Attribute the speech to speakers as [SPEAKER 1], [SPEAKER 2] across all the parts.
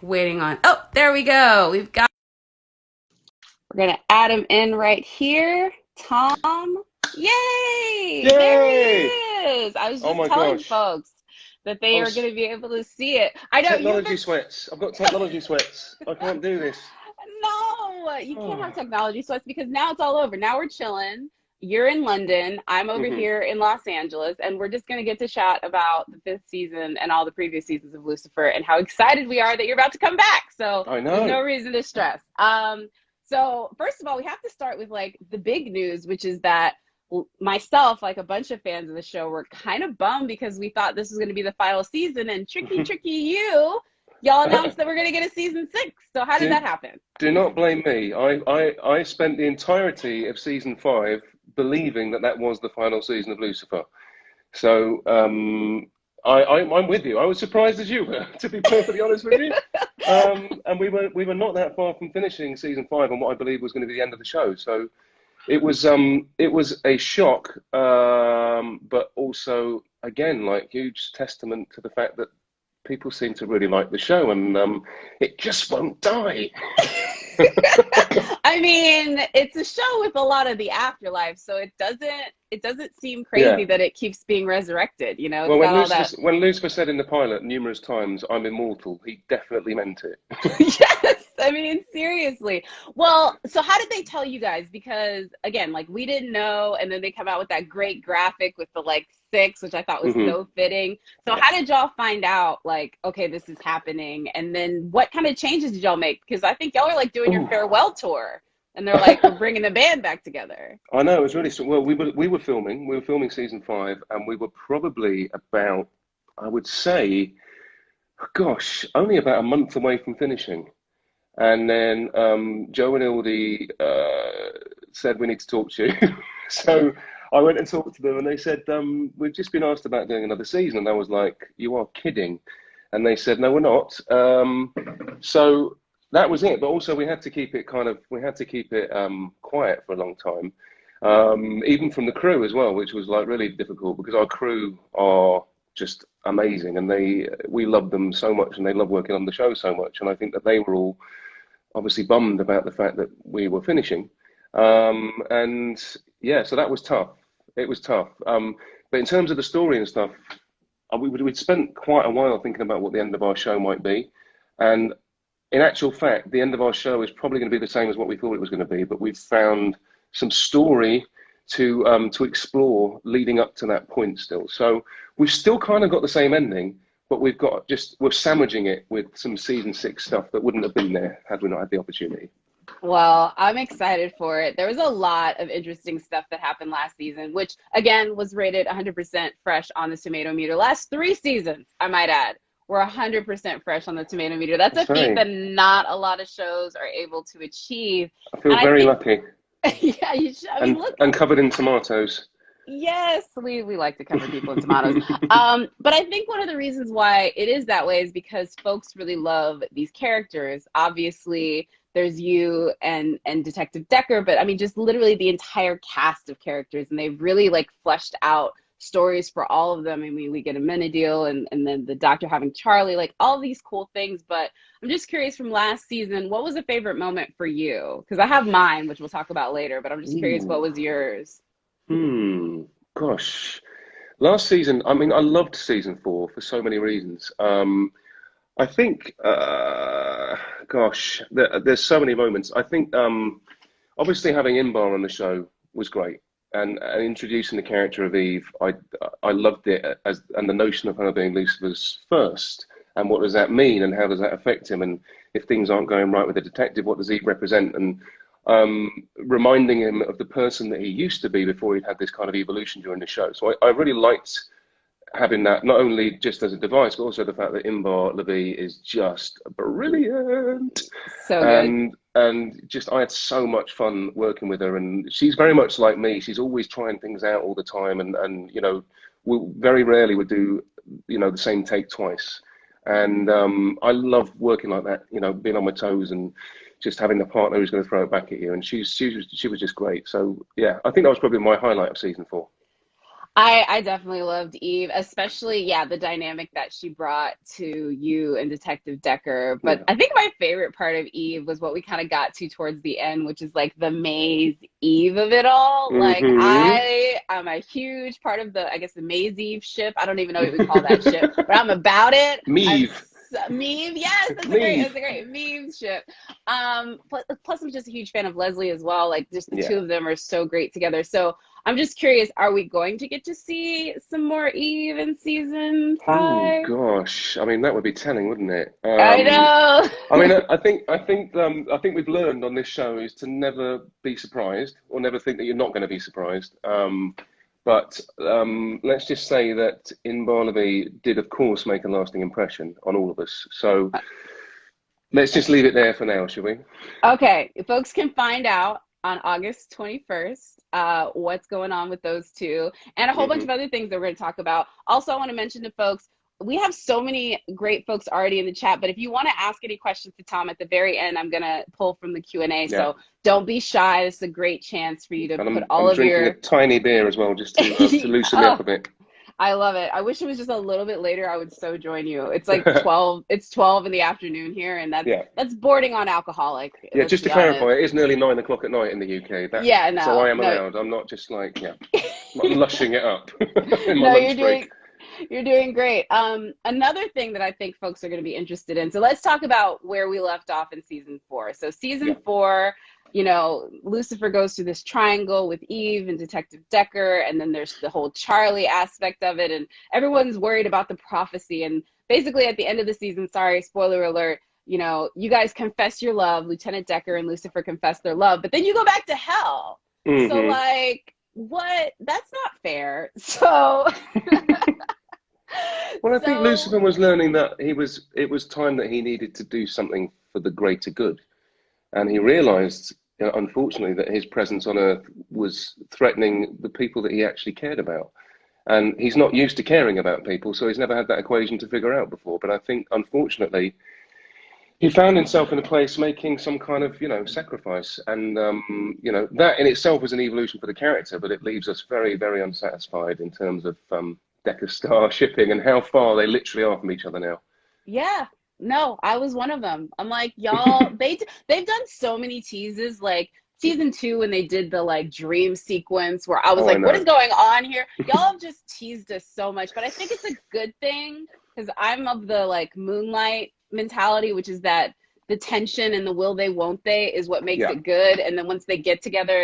[SPEAKER 1] Waiting on. Oh, there we go. We're gonna add him in right here. Tom. Yay! There he
[SPEAKER 2] Yay!
[SPEAKER 1] is. I was
[SPEAKER 2] Oh
[SPEAKER 1] just
[SPEAKER 2] my
[SPEAKER 1] telling
[SPEAKER 2] gosh.
[SPEAKER 1] folks that
[SPEAKER 2] I
[SPEAKER 1] they are
[SPEAKER 2] was
[SPEAKER 1] gonna be able to see it. I know you've
[SPEAKER 2] technology
[SPEAKER 1] been.
[SPEAKER 2] sweats. I've got technology sweats. I can't do this.
[SPEAKER 1] No, you can't have
[SPEAKER 2] Oh.
[SPEAKER 1] technology sweats because now it's all over. Now we're chilling. You're in London. I'm over
[SPEAKER 2] hmm
[SPEAKER 1] here in Los Angeles, and we're just going to get to chat about the fifth season and all the previous seasons of Lucifer and how excited we are that you're about to come back. So
[SPEAKER 2] I
[SPEAKER 1] there's
[SPEAKER 2] know.
[SPEAKER 1] no reason to stress. So first of all, we have to start with like the big news, which is that myself, like a bunch of fans of the show, were kind of bummed because we thought this was going to be the final season, and tricky y'all announced that we're going to get a season six. So how did
[SPEAKER 2] do,
[SPEAKER 1] that happen?
[SPEAKER 2] do not blame me. I spent the entirety of season 5 believing that that was the final season of Lucifer. So I'm with you. I was surprised as you were, to be perfectly honest with you. And we were not that far from finishing season 5 on what I believe was going to be the end of the show. So it was a shock, but also again like huge testament to the fact that people seem to really like the show, and it just won't die.
[SPEAKER 1] I mean, it's a show with a lot of the afterlife, so it doesn't seem
[SPEAKER 2] Yeah.
[SPEAKER 1] crazy that it keeps being resurrected. You know, it's
[SPEAKER 2] Well,
[SPEAKER 1] got all that.
[SPEAKER 2] When Lucifer said in the pilot numerous times, "I'm immortal," he definitely meant it.
[SPEAKER 1] Yes, I mean, seriously. Well, so how did they tell you guys? Because again, like we didn't know, and then they come out with that great graphic with the like six, which I thought was
[SPEAKER 2] hmm
[SPEAKER 1] so fitting. So
[SPEAKER 2] Yeah.
[SPEAKER 1] how did y'all find out like, okay, this is happening? And then what kind of changes did y'all make? Because I think y'all are like doing your
[SPEAKER 2] Ooh.
[SPEAKER 1] farewell tour, and they're like, we're bringing the band back together.
[SPEAKER 2] I know it was really well. We were filming season 5, and we were probably about, I would say, gosh, only about a month away from finishing. And then Joe and Ildy said, "We need to talk to you." So I went and talked to them, and they said, "We've just been asked about doing another season." And I was like, "You are kidding." And they said, "No, we're not." So that was it. But also, we had to keep it quiet for a long time, even from the crew as well, which was like really difficult because our crew are just amazing, and we love them so much, and they love working on the show so much. And I think that they were all obviously bummed about the fact that we were finishing. And yeah, so that was tough. It was tough. But in terms of the story and stuff, we'd spent quite a while thinking about what the end of our show might be. And in actual fact, the end of our show is probably going to be the same as what we thought it was going to be, but we've found some story to explore leading up to that point still. So we've still kind of got the same ending, but we're sandwiching it with some season 6 stuff that wouldn't have been there had we not had the opportunity.
[SPEAKER 1] Well, I'm excited for it. There was a lot of interesting stuff that happened last season, which again was rated 100% fresh on the tomato meter. Last three seasons, I might add, were 100% fresh on the tomato meter. That's
[SPEAKER 2] I
[SPEAKER 1] a feat
[SPEAKER 2] say,
[SPEAKER 1] that not a lot of shows are able to achieve.
[SPEAKER 2] I feel
[SPEAKER 1] And I
[SPEAKER 2] very
[SPEAKER 1] think,
[SPEAKER 2] lucky
[SPEAKER 1] yeah, you should. I mean,
[SPEAKER 2] and
[SPEAKER 1] look,
[SPEAKER 2] covered in tomatoes.
[SPEAKER 1] yes, we like to cover people in tomatoes. But I think one of the reasons why it is that way is because folks really love these characters. Obviously, there's you and Detective Decker, but I mean just literally the entire cast of characters, and they've really like fleshed out stories for all of them. I mean, we get a Menadil and then the doctor having Charlie, like all these cool things. But I'm just curious from last season, what was a favorite moment for you? Because I have mine, which we'll talk about later, but I'm just curious what
[SPEAKER 2] Ooh.
[SPEAKER 1] was yours?
[SPEAKER 2] Hmm. Gosh. Last season, I mean, I loved season 4 for so many reasons. I think, gosh, there's so many moments. I think, obviously, having Inbar on the show was great, and introducing the character of Eve, I loved it and the notion of her being Lucifer's first, and what does that mean, and how does that affect him, and if things aren't going right with the detective, what does Eve represent, and reminding him of the person that he used to be before he'd had this kind of evolution during the show. So I really liked having that not only just as a device, but also the fact that Imbar Levy is just brilliant,
[SPEAKER 1] So good.
[SPEAKER 2] and just I had so much fun working with her, and she's very much like me. She's always trying things out all the time, and we very rarely would do the same take twice. And I love working like that, being on my toes and just having the partner who's going to throw it back at you. And she was just great. So yeah, I think that was probably my highlight of season 4.
[SPEAKER 1] I definitely loved Eve, especially, yeah, the dynamic that she brought to you and Detective Decker. But
[SPEAKER 2] Yeah.
[SPEAKER 1] I think my favorite part of Eve was what we kind of got to towards the end, which is like the Maze Eve of it all. Like
[SPEAKER 2] Hmm.
[SPEAKER 1] I am a huge part of the, I guess, the Maze Eve ship. I don't even know what we call that ship, but I'm about it. I'm
[SPEAKER 2] Meave.
[SPEAKER 1] Meve, yes,
[SPEAKER 2] Meave.
[SPEAKER 1] that's a great Meve ship. Plus I'm just a huge fan of Leslie as well. Like just the two
[SPEAKER 2] Yeah.
[SPEAKER 1] of them are so great together. So I'm just curious, are we going to get to see some more Eve in season
[SPEAKER 2] Oh
[SPEAKER 1] 5?
[SPEAKER 2] gosh. I mean, that would be telling, wouldn't it?
[SPEAKER 1] I know.
[SPEAKER 2] I mean, I think we've learned on this show is to never be surprised or never think that you're not going to be surprised. But let's just say that In Barnaby did, of course, make a lasting impression on all of us. So let's just leave it there for now, shall we?
[SPEAKER 1] Okay, folks can find out on August 21st what's going on with those two and a whole bunch
[SPEAKER 2] Hmm.
[SPEAKER 1] of other things that we're going to talk about. Also, I want to mention to folks, we have so many great folks already in the chat, but if you want to ask any questions to Tom at the very end, I'm going to pull from the Q&A.
[SPEAKER 2] Yeah.
[SPEAKER 1] So don't be shy. This is a great chance for you to
[SPEAKER 2] And
[SPEAKER 1] put
[SPEAKER 2] I'm
[SPEAKER 1] all of
[SPEAKER 2] drinking a
[SPEAKER 1] your
[SPEAKER 2] tiny beer as well, just to loosen me up
[SPEAKER 1] oh,
[SPEAKER 2] a bit.
[SPEAKER 1] I love it. I wish it was just a little bit later. I would so join you. It's like 12, it's 12 in the afternoon here, and
[SPEAKER 2] Yeah.
[SPEAKER 1] that's bordering on alcoholic,
[SPEAKER 2] Yeah,
[SPEAKER 1] let's
[SPEAKER 2] just to
[SPEAKER 1] be honest.
[SPEAKER 2] clarify, it is nearly 9 o'clock at night in the UK.
[SPEAKER 1] Yeah,
[SPEAKER 2] So I
[SPEAKER 1] no,
[SPEAKER 2] am
[SPEAKER 1] no.
[SPEAKER 2] allowed. I'm not just like, yeah, not lushing it up in my
[SPEAKER 1] No,
[SPEAKER 2] lunch break.
[SPEAKER 1] you're doing great. Another thing that I think folks are going to be interested in. So let's talk about where we left off in season 4. So
[SPEAKER 2] Yeah.
[SPEAKER 1] season 4, you know, Lucifer goes through this triangle with Eve and Detective Decker, and then there's the whole Charlie aspect of it, and everyone's worried about the prophecy. And basically, at the end of the season, sorry, spoiler alert, you know, you guys confess your love. Lieutenant Decker and Lucifer confess their love, but then you go back to hell. So
[SPEAKER 2] Hmm.
[SPEAKER 1] like, what? That's not fair. So
[SPEAKER 2] Well, I think
[SPEAKER 1] so
[SPEAKER 2] Lucifer was learning that it was time that he needed to do something for the greater good. And he realized, unfortunately, that his presence on Earth was threatening the people that he actually cared about. And he's not used to caring about people, so he's never had that equation to figure out before. But I think, unfortunately, he found himself in a place making some kind of, sacrifice. And, that in itself is an evolution for the character, but it leaves us very, very unsatisfied in terms of Decker Star shipping and how far they literally are from each other now.
[SPEAKER 1] yeah, no, I was one of them. I'm like, y'all, they've done so many teases, like season 2 when they did the like dream sequence where I was
[SPEAKER 2] Oh, I
[SPEAKER 1] like, what is
[SPEAKER 2] know.
[SPEAKER 1] going on here? Y'all have just teased us so much, but I think it's a good thing because I'm of the like moonlight mentality, which is that the tension and the will they won't they is what makes
[SPEAKER 2] Yeah,
[SPEAKER 1] it good. And then once they get together,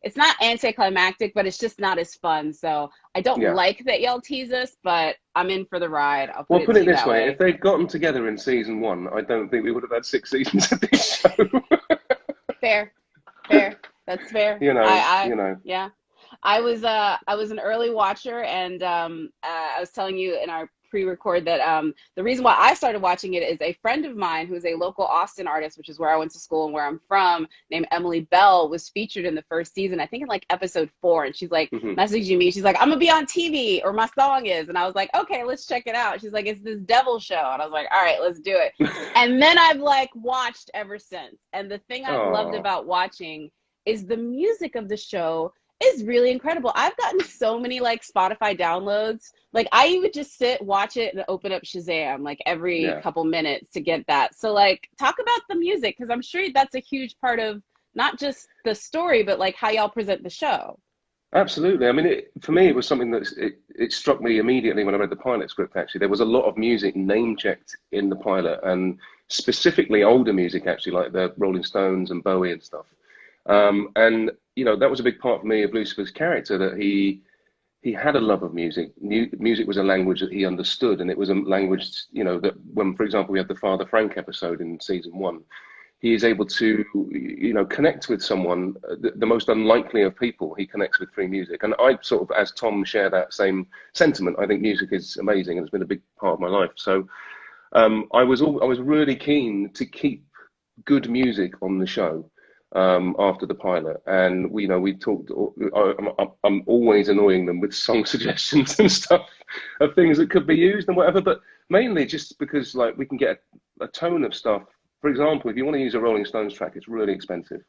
[SPEAKER 1] it's not anticlimactic, but it's just not as fun. So I don't
[SPEAKER 2] yeah.
[SPEAKER 1] like that y'all tease us, but I'm in for the ride. I'll put
[SPEAKER 2] Well,
[SPEAKER 1] it
[SPEAKER 2] put
[SPEAKER 1] to
[SPEAKER 2] it
[SPEAKER 1] you
[SPEAKER 2] this
[SPEAKER 1] that
[SPEAKER 2] way, if
[SPEAKER 1] way.
[SPEAKER 2] they'd gotten together in season 1, I don't think we would have had 6 seasons of this show.
[SPEAKER 1] Fair, fair. That's fair. Yeah. I was an early watcher, and I was telling you in our pre-record that the reason why I started watching it is a friend of mine who's a local Austin artist, which is where I went to school and where I'm from, named Emily Bell, was featured in the first season, I think in like episode 4, and she's like
[SPEAKER 2] Hmm.
[SPEAKER 1] messaging me. She's like, "I'm gonna be on TV, or my song is," and I was like, "Okay, let's check it out." She's like, "It's this devil show," and I was like, "All right, let's do it." And then I've like watched ever since. And the thing I've loved
[SPEAKER 2] Oh,
[SPEAKER 1] about watching is the music of the show is really incredible. I've gotten so many like Spotify downloads. Like I would just sit, watch it, and open up Shazam like every
[SPEAKER 2] yeah.
[SPEAKER 1] couple minutes to get that. So like talk about the music because I'm sure that's a huge part of not just the story, but like how y'all present the show.
[SPEAKER 2] Absolutely. I mean, for me, it was something that it struck me immediately when I read the pilot script, actually. There was a lot of music name checked in the pilot, and specifically older music, actually, like the Rolling Stones and Bowie and stuff. And, that was a big part for me of Lucifer's character, that he had a love of music. Music was a language that he understood, and it was a language, that when, for example, we had the Father Frank episode in season 1, he is able to, connect with someone, the most unlikely of people he connects with through music. And I sort of, as Tom, share that same sentiment. I think music is amazing and it's been a big part of my life. So I was really keen to keep good music on the show after the pilot. And we talked, I'm always annoying them with song suggestions and stuff of things that could be used and whatever, but mainly just because like we can get a tone of stuff. For example, if you want to use a Rolling Stones track, it's really expensive.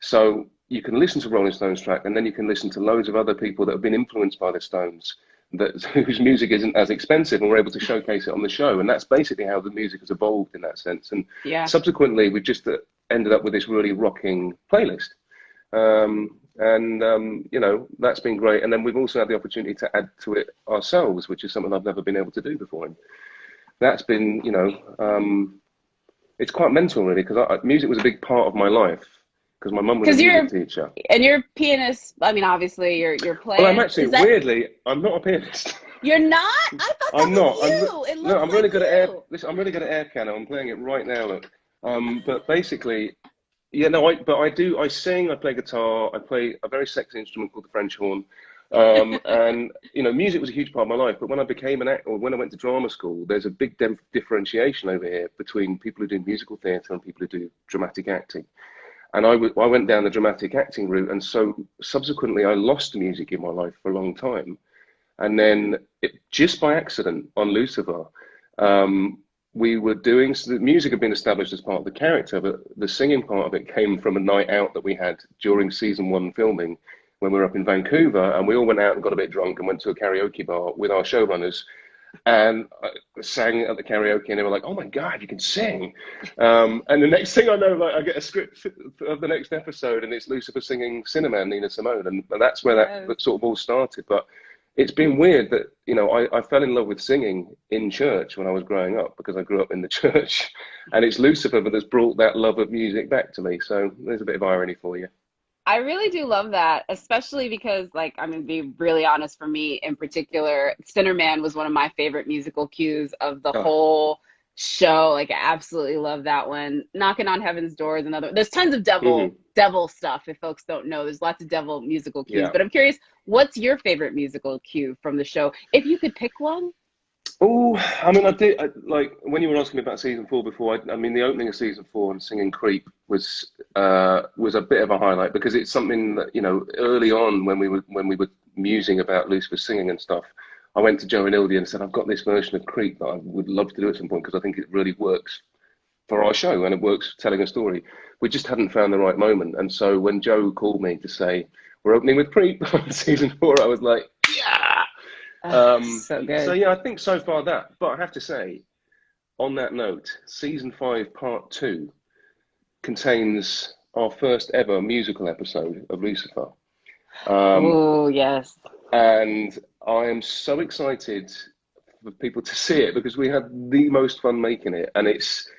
[SPEAKER 2] So you can listen to Rolling Stones track, and then you can listen to loads of other people that have been influenced by the Stones, that whose music isn't as expensive, and we're able to showcase it on the show. And that's basically how the music has evolved in that sense. And
[SPEAKER 1] Yeah.
[SPEAKER 2] subsequently, we just ended up with this really rocking playlist. You know, that's been great. And then we've also had the opportunity to add to it ourselves, which is something I've never been able to do before. And that's been, you know, it's quite mental, really, because music was a big part of my life, because my mum was a music teacher.
[SPEAKER 1] And you're a pianist. I mean, obviously, you're playing.
[SPEAKER 2] Well, I'm actually, weirdly, I'm not a pianist.
[SPEAKER 1] You're not? I thought that was you.
[SPEAKER 2] No, I'm really good at air. Listen, I'm really good at air piano. I'm playing it right now. Look, but basically, yeah, no, I sing, I play guitar, I play a very sexy instrument called the French horn. And, you know, music was a huge part of my life. But when I became an actor, or when I went to drama school, there's a big differentiation over here between people who do musical theatre and people who do dramatic acting. And I went down the dramatic acting route. And so subsequently, I lost music in my life for a long time. And then just by accident on Lucifer, we were doing, so the music had been established as part of the character, but the singing part of it came from a night out that we had during season 1 filming when we were up in Vancouver, and we all went out and got a bit drunk and went to a karaoke bar with our showrunners, and I sang at the karaoke, and they were like, "Oh my God, you can sing!" And the next thing I know, like, I get a script of the next episode, and it's Lucifer singing Cinnamon, Nina Simone, and that's where that sort of all started. But it's been weird that, you know, I fell in love with singing in church when I was growing up, because I grew up in the church, and it's Lucifer that has brought that love of music back to me. So there's a bit of irony for you.
[SPEAKER 1] I really do love that, especially because, like, I'm going to be really honest, for me in particular, Cinnamon was one of my favorite musical cues of the whole show. Like, I absolutely love that one. Knocking on Heaven's Door is another. There's tons of devil stuff, if folks don't know. There's lots of devil musical cues. But I'm curious, what's your favorite musical cue from the show, if you could pick one?
[SPEAKER 2] Oh, I mean, like, when you were asking me about season 4 before, I mean, the opening of season 4 and singing "Creep" was a bit of a highlight, because it's something that, you know, early on when we were musing about Lucifer singing and stuff, I went to Joe and Ildi and said, "I've got this version of Creep that I would love to do at some point, because I think it really works for our show and it works telling a story." We just hadn't found the right moment, and so when Joe called me to say we're opening with Creep on season 4, I was like, yeah.
[SPEAKER 1] So good.
[SPEAKER 2] So yeah, I think so far that. But I have to say, on that note, season 5 part 2 contains our first ever musical episode of Lucifer.
[SPEAKER 1] Oh yes.
[SPEAKER 2] And I am so excited for people to see it, because we had the most fun making it, and it's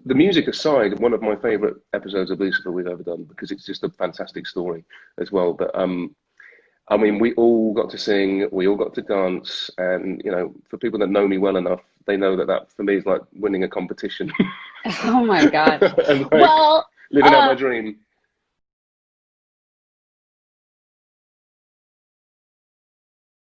[SPEAKER 2] the music aside, one of my favorite episodes of Lucifer we've ever done, because it's just a fantastic story as well. But I mean, we all got to sing, we all got to dance, and, you know, for people that know me well enough, they know that for me is like winning a competition.
[SPEAKER 1] Oh my God.
[SPEAKER 2] And, like,
[SPEAKER 1] Well,
[SPEAKER 2] living out my dream.